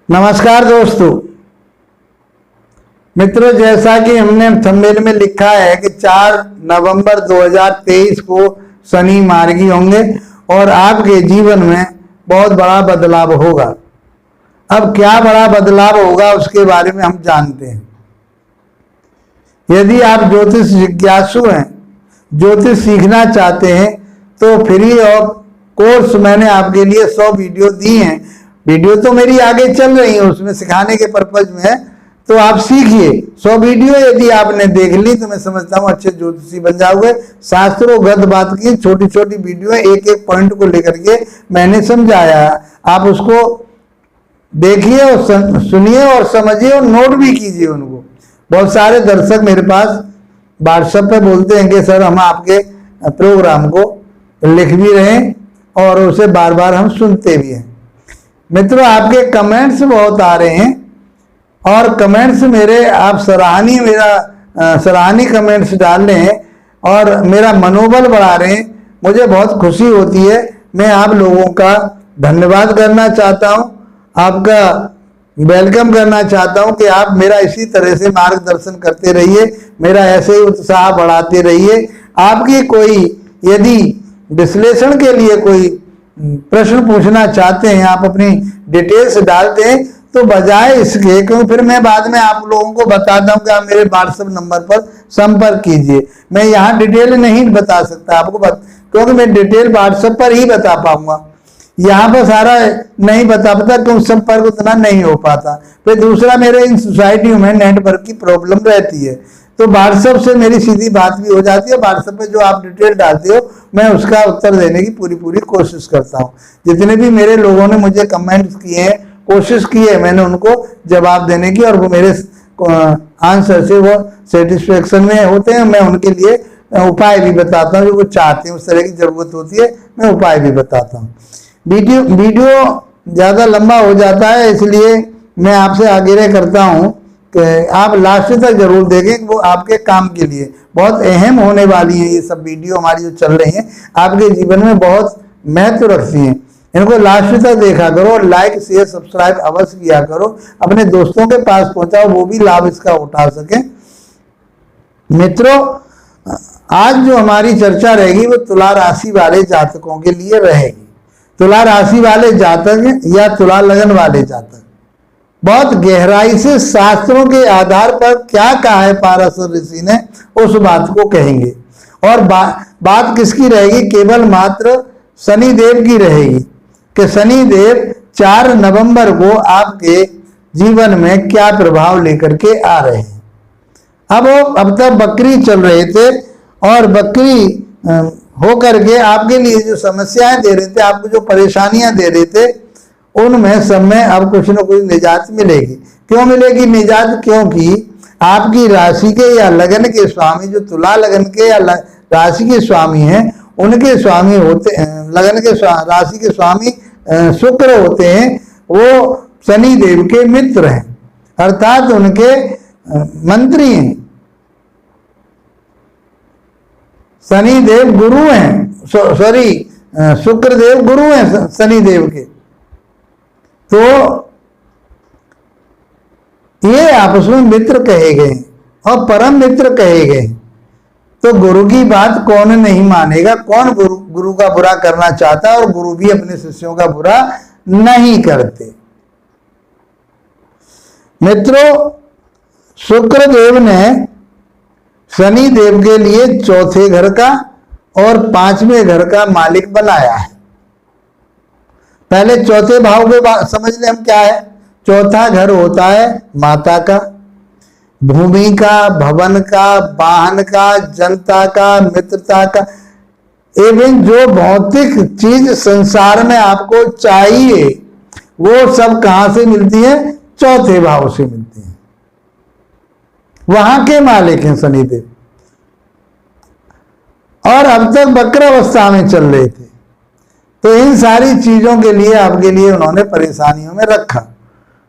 नमस्कार दोस्तों मित्रों, जैसा कि हमने थंबनेल में लिखा है कि 4 नवंबर 2023 को शनि मार्गी होंगे और आपके जीवन में बहुत बड़ा बदलाव होगा। अब क्या बड़ा बदलाव होगा उसके बारे में हम जानते हैं। यदि आप ज्योतिष जिज्ञासु हैं, ज्योतिष सीखना चाहते हैं, तो फ्री ऑफ कोर्स मैंने आपके लिए 100 वीडियो दी हैं। वीडियो तो मेरी आगे चल रही है, उसमें सिखाने के पर्पज में है, तो आप सीखिए। 100 वीडियो यदि आपने देख ली तो मैं समझता हूँ अच्छे ज्योतिषी बन जाओगे। शास्त्रों गत बात की छोटी छोटी वीडियो एक एक पॉइंट को लेकर के मैंने समझाया, आप उसको देखिए और सुनिए और समझिए और नोट भी कीजिए उनको। बहुत सारे दर्शक मेरे पास व्हाट्सएप पे बोलते हैं कि सर हम आपके प्रोग्राम को लिख भी रहे हैं और उसे बार बार हम सुनते भी हैं। मित्रों, आपके कमेंट्स बहुत आ रहे हैं और कमेंट्स मेरे आप सराहनीय कमेंट्स डाल रहे हैं और मेरा मनोबल बढ़ा रहे हैं। मुझे बहुत खुशी होती है। मैं आप लोगों का धन्यवाद करना चाहता हूं, आपका वेलकम करना चाहता हूं कि आप मेरा इसी तरह से मार्गदर्शन करते रहिए, मेरा ऐसे ही उत्साह बढ़ाते रहिए। आपकी कोई यदि विश्लेषण के लिए कोई प्रश्न पूछना चाहते हैं, आप अपनी डिटेल्स डालते हैं, तो बजाय इसके क्योंकि फिर मैं बाद में आप लोगों को बताता हूं कि आप मेरे व्हाट्सएप नंबर पर संपर्क कीजिए। मैं यहाँ डिटेल नहीं बता सकता आपको क्योंकि मैं डिटेल व्हाट्सएप पर ही बता पाऊंगा, यहाँ पर सारा नहीं बता पाता क्योंकि संपर्क उतना नहीं हो पाता। फिर दूसरा, मेरे इन सोसाइटियों में नेटवर्क की प्रॉब्लम रहती है, तो व्हाट्सएप से मेरी सीधी बात भी हो जाती है। व्हाट्सएप पे जो आप डिटेल डालते हो मैं उसका उत्तर देने की पूरी कोशिश करता हूँ। जितने भी मेरे लोगों ने मुझे कमेंट्स किए हैं, कोशिश की है मैंने उनको जवाब देने की, और वो मेरे आंसर से वो सेटिस्फेक्शन में होते हैं। मैं उनके लिए उपाय भी बताता हूँ, जो वो चाहते हैं, उस तरह की जरूरत होती है, मैं उपाय भी बताता हूँ। वीडियो ज़्यादा लंबा हो जाता है, इसलिए मैं आपसे आग्रह करता हूँ कि आप लास्ट तक जरूर देखें, वो आपके काम के लिए बहुत अहम होने वाली हैं। ये सब वीडियो हमारी जो चल रही हैं आपके जीवन में बहुत महत्व रखती हैं। इनको लास्ट तक देखा करो, लाइक शेयर सब्सक्राइब अवश्य किया करो, अपने दोस्तों के पास पहुंचाओ, वो भी लाभ इसका उठा सकें। मित्रों, आज जो हमारी चर्चा रहेगी वो तुला राशि वाले जातकों के लिए रहेगी। तुला राशि वाले जातक या तुला लगन वाले जातक बहुत गहराई से शास्त्रों के आधार पर क्या कहा है पाराशर ऋषि ने, उस बात को कहेंगे। और बात किसकी रहेगी? केवल मात्र शनि देव की रहेगी कि शनि देव 4 नवंबर को आपके जीवन में क्या प्रभाव लेकर के आ रहे हैं। अब तक बकरी चल रहे थे और बकरी होकर के आपके लिए जो समस्याएं दे रहे थे, आपको जो परेशानियां दे रहे थे, उनमें सब में अब कुछ न कुछ निजात मिलेगी। क्यों मिलेगी निजात? क्योंकि आपकी राशि के या लगन के स्वामी, जो तुला लगन के या राशि के स्वामी हैं, उनके स्वामी होते लगन के राशि के स्वामी शुक्र होते हैं, वो शनि देव के मित्र हैं, अर्थात उनके मंत्री हैं। शनि देव गुरु हैं, सॉरी शुक्र देव गुरु हैं शनि देव के। तो ये आपस में मित्र कहे गए और परम मित्र कहे गए। तो गुरु की बात कौन नहीं मानेगा? कौन गुरु का बुरा करना चाहता है? और गुरु भी अपने शिष्यों का बुरा नहीं करते। मित्रों, शुक्र देव ने शनि देव के लिए 4थे घर का और 5वें घर का मालिक बनाया है। पहले 4थे भाव के समझ लें हम क्या है। 4था घर होता है माता का, भूमि का, भवन का, वाहन का, जनता का, मित्रता का, एवं जो भौतिक चीज संसार में आपको चाहिए वो सब कहां से मिलती है? 4थे भाव से मिलती है। वहां के मालिक हैं शनिदेव। और अब तक वक्र अवस्था में चल रहे थे, तो इन सारी चीजों के लिए आपके लिए उन्होंने परेशानियों में रखा।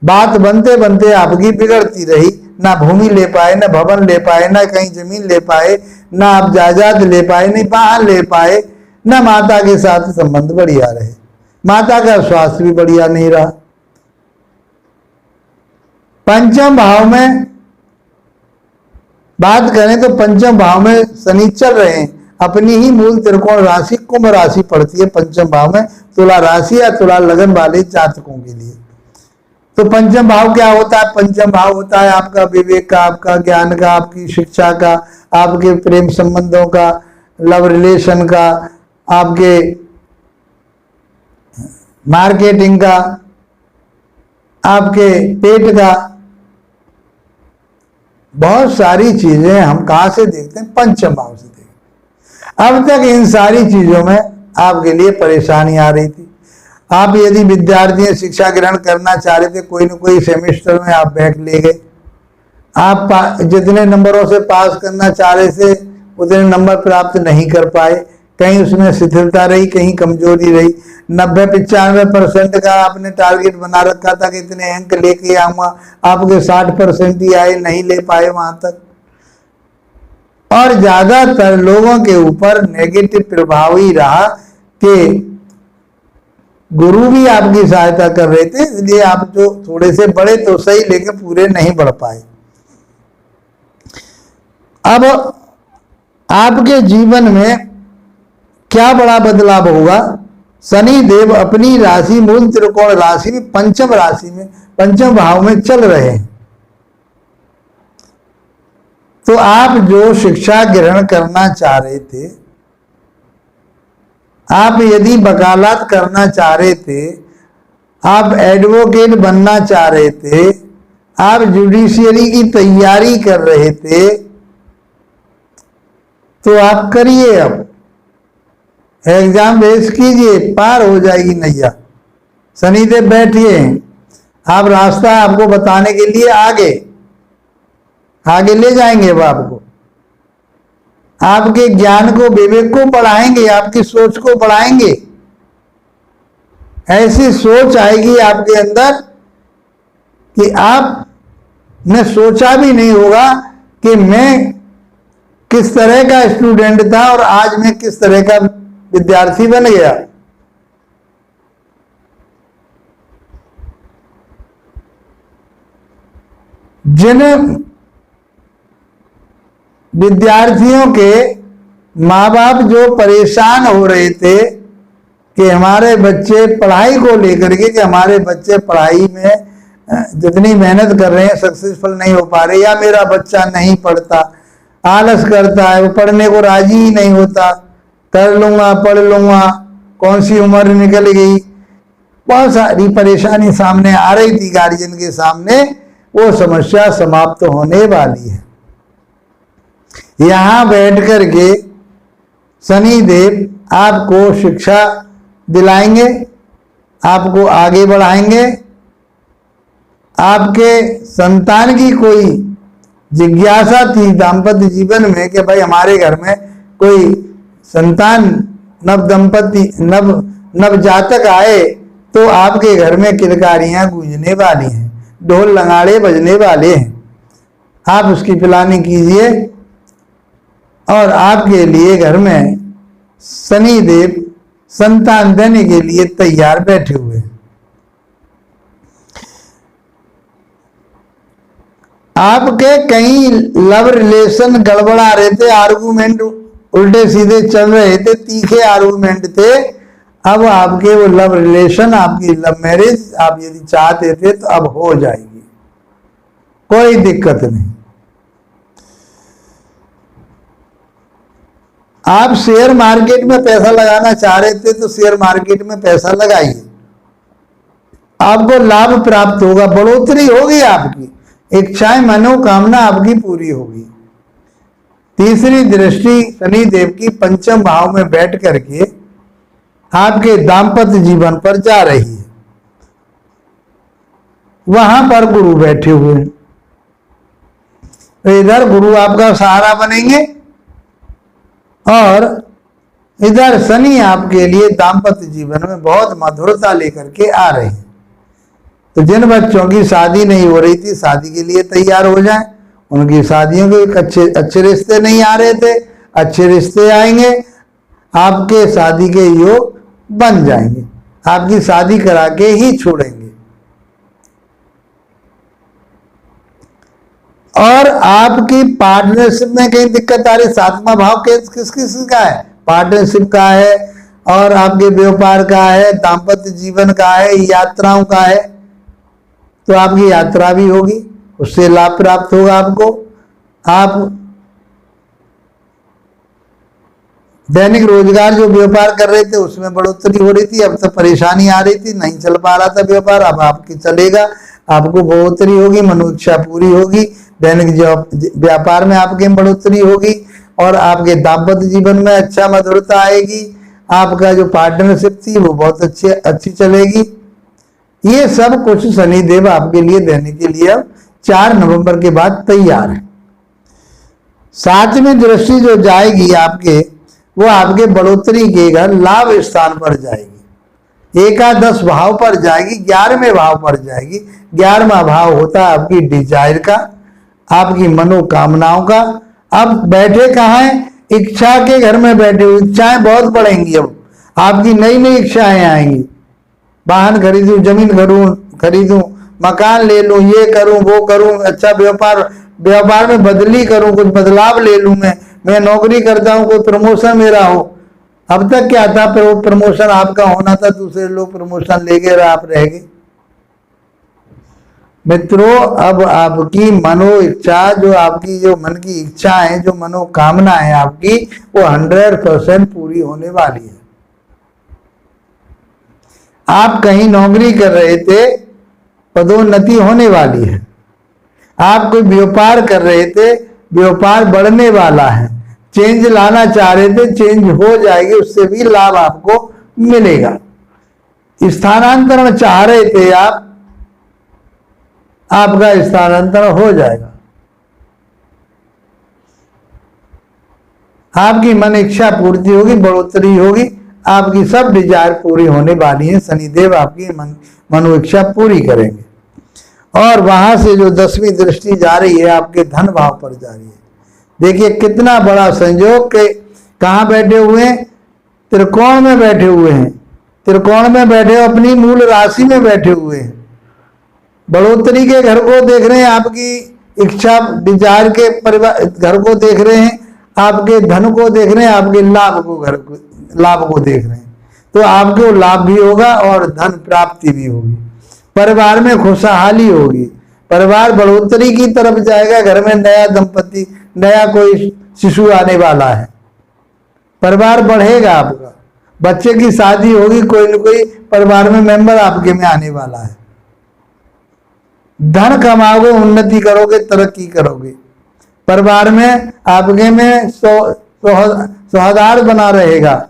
बात बनते बनते आपकी बिगड़ती रही, ना भूमि ले पाए, ना भवन ले पाए, ना कहीं जमीन ले पाए, ना आप जायदाद ले पाए, नहीं वाहन ले पाए, ना माता के साथ संबंध बढ़िया रहे, माता का स्वास्थ्य भी बढ़िया नहीं रहा। पंचम भाव में बात करें तो पंचम भाव में शनि चल रहे हैं, अपनी ही मूल त्रिकोण राशि कुंभ राशि पड़ती है पंचम भाव में, तुला राशि या तुला लगन वाले जातकों के लिए। तो पंचम भाव क्या होता है? पंचम भाव होता है आपका विवेक का, आपका ज्ञान का, आपकी शिक्षा का, आपके प्रेम संबंधों का, लव रिलेशन का, आपके मार्केटिंग का, आपके पेट का, बहुत सारी चीजें हम कहां से देखते हैं? पंचम भाव से देखते। अब तक इन सारी चीजों में आपके लिए परेशानी आ रही थी। आप यदि विद्यार्थी शिक्षा ग्रहण करना चाह रहे थे, कोई न कोई सेमेस्टर में आप बैक ले गए, आप जितने नंबरों से पास करना चाह रहे थे उतने नंबर प्राप्त नहीं कर पाए, कहीं उसमें शिथिलता रही, कहीं कमजोरी रही। 90-95% का आपने टारगेट बना रखा था कि इतने अंक लेके आऊंगा, आपके 60% ही आए, नहीं ले पाए वहां तक। और ज्यादातर लोगों के ऊपर नेगेटिव प्रभाव ही रहा कि गुरु भी आपकी सहायता कर रहे थे, इसलिए आप जो थोड़े से बड़े तो सही लेके पूरे नहीं बढ़ पाए। अब आपके जीवन में क्या बड़ा बदलाव होगा? शनि देव अपनी राशि मूल त्रिकोण राशि में पंचम राशि में पंचम भाव में चल रहे हैं। तो आप जो शिक्षा ग्रहण करना चाह रहे थे, आप यदि वकालत करना चाह रहे थे, आप एडवोकेट बनना चाह रहे थे, आप जुडिशियरी की तैयारी कर रहे थे, तो आप करिए। अब एग्जाम बेस कीजिए, पार हो जाएगी नैया। शनिदेव बैठिए, आप रास्ता आपको बताने के लिए आगे ले जाएंगे। वो आपको आपके ज्ञान को, विवेक को बढ़ाएंगे, आपकी सोच को बढ़ाएंगे। ऐसी सोच आएगी आपके अंदर कि आपने सोचा भी नहीं होगा कि मैं किस तरह का स्टूडेंट था और आज मैं किस तरह का विद्यार्थी बन गया। जिन विद्यार्थियों के माँ बाप जो परेशान हो रहे थे कि हमारे बच्चे पढ़ाई को लेकर के, कि हमारे बच्चे पढ़ाई में जितनी मेहनत कर रहे हैं सक्सेसफुल नहीं हो पा रहे, या मेरा बच्चा नहीं पढ़ता, आलस करता है, वो पढ़ने को राजी ही नहीं होता, कर लूंगा पढ़ लूंगा, कौन सी उम्र निकल गई, बहुत सारी परेशानी सामने आ रही थी गार्जियन के सामने। वो समस्या समाप्त होने वाली है। यहां बैठ करके शनि देव आपको शिक्षा दिलाएंगे, आपको आगे बढ़ाएंगे। आपके संतान की कोई जिज्ञासा थी दाम्पत्य जीवन में कि भाई हमारे घर में कोई संतान नव जातक आए, तो आपके घर में किलकारियां गूंजने वाली हैं, ढोल नगाड़े बजने वाले हैं। आप उसकी प्लानिंग कीजिए और आपके लिए घर में शनि देव संतान देने के लिए तैयार बैठे हुए हैं। आपके कई लव रिलेशन गड़बड़ा रहे थे, आर्गुमेंट उल्टे सीधे चल रहे थे, तीखे आर्गुमेंट थे। अब आपके वो लव रिलेशन, आपकी लव मैरिज आप यदि चाहते थे तो अब हो जाएगी, कोई दिक्कत नहीं। आप शेयर मार्केट में पैसा लगाना चाह रहे थे तो शेयर मार्केट में पैसा लगाइए, आपको लाभ प्राप्त होगा, बढ़ोतरी होगी, आपकी इच्छाएं मनोकामना आपकी पूरी होगी। तीसरी दृष्टि शनि देव की पंचम भाव में बैठ करके आपके दाम्पत्य जीवन पर जा रही है। वहां पर गुरु बैठे हुए हैं, तो इधर गुरु आपका सहारा बनेंगे और इधर शनि आपके लिए दाम्पत्य जीवन में बहुत मधुरता लेकर के आ रहे हैं। तो जिन बच्चों की शादी नहीं हो रही थी, शादी के लिए तैयार हो जाएं। उनकी शादियों के अच्छे रिश्ते नहीं आ रहे थे, अच्छे रिश्ते आएंगे, आपके शादी के योग बन जाएंगे, आपकी शादी करा के ही छोड़ेंगे। और आपकी पार्टनरशिप में कहीं दिक्कत आ रही, सातवां भाव किस किस का है, पार्टनरशिप का है, और आपके व्यापार का है, दाम्पत्य जीवन का है, यात्राओं का है, तो आपकी यात्रा भी होगी, उससे लाभ प्राप्त होगा आपको। आप दैनिक रोजगार जो व्यापार कर रहे थे उसमें बढ़ोतरी हो रही थी, अब तो परेशानी आ रही थी, नहीं चल पा रहा था व्यापार, अब आपकी चलेगा, आपको बढ़ोतरी होगी, मनोइच्छा पूरी होगी, दैनिक व्यापार में आपके बढ़ोतरी होगी, और आपके दाम्पत्य जीवन में अच्छा मधुरता आएगी, आपका जो पार्टनरशिप थी वो बहुत अच्छी चलेगी। ये सब कुछ शनिदेव आपके लिए देने के लिए अब 4 नवंबर के बाद तैयार है। 7वीं दृष्टि जो जाएगी आपके, वो आपके बढ़ोतरी के घर लाभ स्थान पर जाएगी, एकादश भाव पर जाएगी, 11वें भाव पर जाएगी। 11वां भाव होता है आपकी डिजायर का, आपकी मनोकामनाओं का। अब बैठे कहाँ है, इच्छा के घर में बैठे हुए, इच्छाएं बहुत बढ़ेंगी, अब आपकी नई नई इच्छाएं आएंगी, वाहन खरीदूं, जमीन खरीदूं, मकान ले लूं, ये करूं, वो करूं, अच्छा व्यापार में बदली करूं, कुछ बदलाव ले लूं, मैं नौकरी करता हूं, कोई प्रमोशन मेरा हो। अब तक क्या था, प्रमोशन आपका होना था, दूसरे लोग प्रमोशन ले गए, आप रह गए। मित्रों, अब आपकी मनो इच्छा, जो आपकी जो मन की इच्छा है, जो मनोकामना है आपकी, वो 100% पूरी होने वाली है। आप कहीं नौकरी कर रहे थे, पदोन्नति होने वाली है। आप कोई व्यापार कर रहे थे, व्यापार बढ़ने वाला है। चेंज लाना चाह रहे थे, चेंज हो जाएगी, उससे भी लाभ आपको मिलेगा। स्थानांतरण चाह रहे थे आप, आपका स्थानांतरण हो जाएगा। आपकी मन इच्छा पूर्ति होगी, बढ़ोतरी होगी, आपकी सब डिजायर पूरी होने वाली है। शनिदेव आपकी मनो इच्छा पूरी करेंगे। और वहां से जो 10वीं दृष्टि जा रही है आपके धन भाव पर जा रही है। देखिए कितना बड़ा संयोग के कहां बैठे हुए हैं, त्रिकोण में बैठे हुए हैं। त्रिकोण में बैठे, अपनी मूल राशि में बैठे हुए हैं। बढ़ोतरी के घर को देख रहे हैं, आपकी इच्छा डिजायर के परिवार घर को देख रहे हैं, आपके धन को देख रहे हैं, आपके लाभ को देख रहे हैं। तो आपको लाभ भी होगा और धन प्राप्ति भी होगी, परिवार में खुशहाली होगी, परिवार बढ़ोतरी की तरफ जाएगा। घर में नया दंपति, नया कोई शिशु आने वाला है, परिवार बढ़ेगा आपका, बच्चे की शादी होगी, कोई न कोई परिवार में मेंबर आपके में आने वाला है। धन कमाओगे, उन्नति करोगे, तरक्की करोगे, परिवार में आपके में सौहार्द बना रहेगा,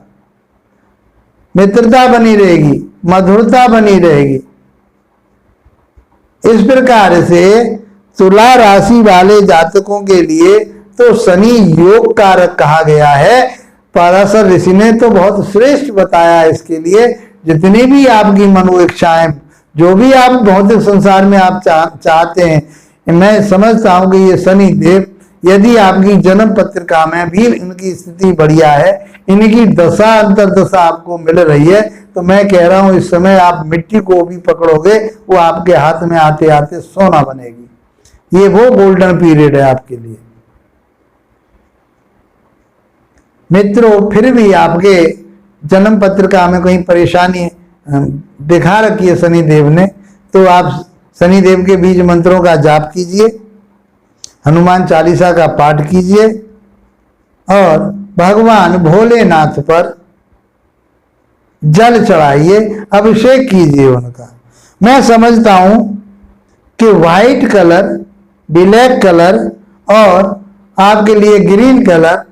मित्रता बनी रहेगी, मधुरता बनी रहेगी। इस प्रकार से तुला राशि वाले जातकों के लिए तो शनि योग कारक कहा गया है। पराशर ऋषि ने तो बहुत श्रेष्ठ बताया है इसके लिए। जितनी भी आपकी मनो इच्छाएं, जो भी आप भौतिक संसार में आप चाहते हैं, मैं समझता हूं कि ये शनि देव, यदि आपकी जन्म पत्रिका में भी इनकी स्थिति बढ़िया है, इनकी दशा अंतरदशा आपको मिल रही है, तो मैं कह रहा हूं इस समय आप मिट्टी को भी पकड़ोगे, वो आपके हाथ में आते आते सोना बनेगी। ये वो गोल्डन पीरियड है आपके लिए। मित्रों, फिर भी आपके जन्म पत्रिका में कहीं परेशानी दिखा रखी है शनि देव ने, तो आप शनि देव के बीज मंत्रों का जाप कीजिए, हनुमान चालीसा का पाठ कीजिए और भगवान भोलेनाथ पर जल चढ़ाइए, अभिषेक कीजिए उनका। मैं समझता हूं कि व्हाइट कलर, ब्लैक कलर और आपके लिए ग्रीन कलर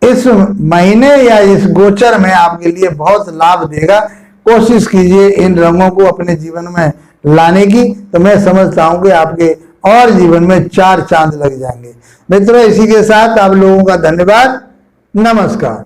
इस महीने या इस गोचर में आपके लिए बहुत लाभ देगा। कोशिश कीजिए इन रंगों को अपने जीवन में लाने की, तो मैं समझता हूं कि आपके और जीवन में 4 चांद लग जाएंगे। मित्रों, इसी के साथ आप लोगों का धन्यवाद। नमस्कार।